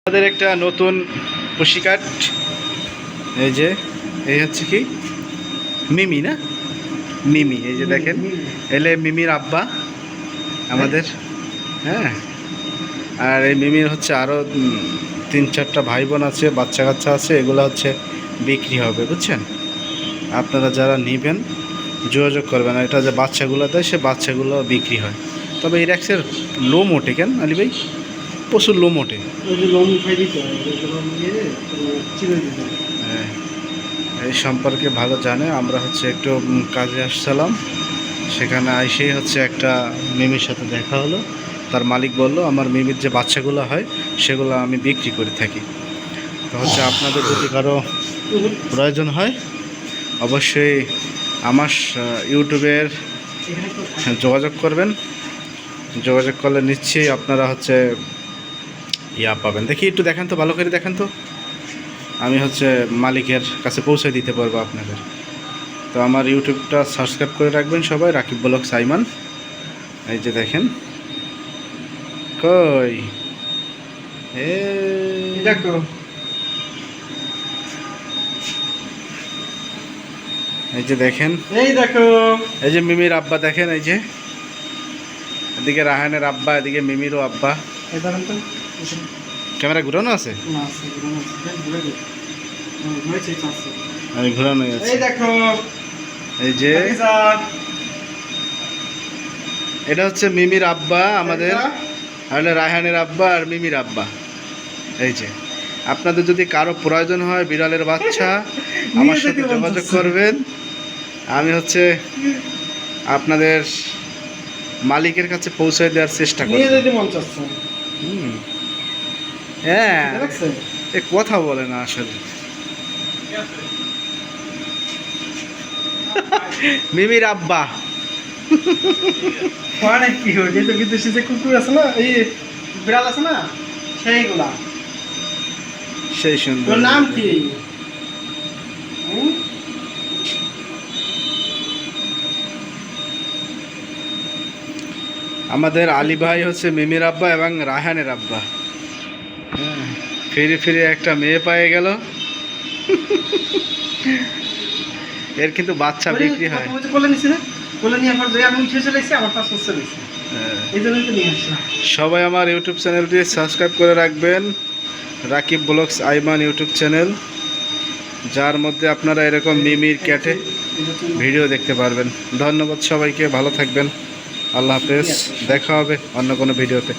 আমাদের একটা নতুন পুশিকাট, এই যে এই হচ্ছে কি মিমি না মিমি, এই যে দেখেন এলে মিমির আব্বা আমাদের। হ্যাঁ, আর এই মিমির হচ্ছে আরও 3-4টা ভাই বোন আছে, বাচ্চা কাচ্চা আছে, এগুলো হচ্ছে বিক্রি হবে, বুঝছেন? আপনারা যারা নেবেন যোগাযোগ করবেন। এটা যে বাচ্চাগুলো দেয় সে বাচ্চাগুলো বিক্রি হয়। তবে এই র্যাক্সের লোম ওঠে কেন আলী ভাই? প্রচুর লোম ওঠে। হ্যাঁ, এই সম্পর্কে ভালো জানে। আমরা হচ্ছে একটু কাজে আসছিলাম, সেখানে আইসেই হচ্ছে একটা মিমির সাথে দেখা হলো। তার মালিক বলল আমার মিমির যে বাচ্চাগুলো হয় সেগুলো আমি বিক্রি করে থাকি। তো হচ্ছে আপনাদের যদি কারো প্রয়োজন হয় অবশ্যই আমার ইউটিউবের যোগাযোগ করবেন। যোগাযোগ করলে নিশ্চয়ই আপনারা হচ্ছে ইয়া পাবেন। দেখি একটু দেখান তো, ভালো করে দেখান তো, আমি হচ্ছে মালিকের কাছে পৌঁছে দিতে পারবো আপনাদের। তো আমার ইউটিউবটা সাবস্ক্রাইব করে রাখবেন সবাই, রাকিব ব্লগস আইমান। এই যে দেখেন কই দেখো, এই যে দেখেন, এই দেখো, এই যে মিমির আব্বা দেখেন, এই যে এদিকে রাহানের আব্বা, এদিকে মিমিরও আব্বা। ক্যামেরা ঘুরানো আছে, ঘুরানো আছে। এই দেখো, এই যে এটা হচ্ছে মিমির আব্বা আমাদের, আর রায়হানের আব্বা আর মিমির আব্বা। এই যে আপনাদের যদি কারো প্রয়োজন হয় বিড়ালের বাচ্চা আমার সাথে যোগাযোগ করবেন। আমি হচ্ছে আপনাদের মালিকের কাছে পৌঁছে দেওয়ার চেষ্টা করব। হ্যাঁ, এ কথা বলে না আসলে। মিমির আব্বা অনেক কি হয়, যেহেতু বিদেশি যে কুকুর আছে না, এই বিড়াল আছে না, সেইগুলা। সেই সুন্দর। নাম কি? আমাদের আলী ভাই হচ্ছে মিমির আব্বা এবং রায়হানের আব্বা। হ্যাঁ, ফিরে ফিরে একটা মেয়ে পেয়ে গেল। এর কিন্তু বাচ্চা বিক্রি হয়। সবাই আমার ইউটিউব চ্যানেলটি সাবস্ক্রাইব করে রাখবেন, Rakib blogs Aiman YouTube channel, যার মধ্যে আপনারা এরকম মিমির ক্যাটে ভিডিও দেখতে পারবেন। ধন্যবাদ সবাইকে, ভালো থাকবেন, আল্লাহ হাফেজ, দেখা হবে অন্য কোনো ভিডিওতে।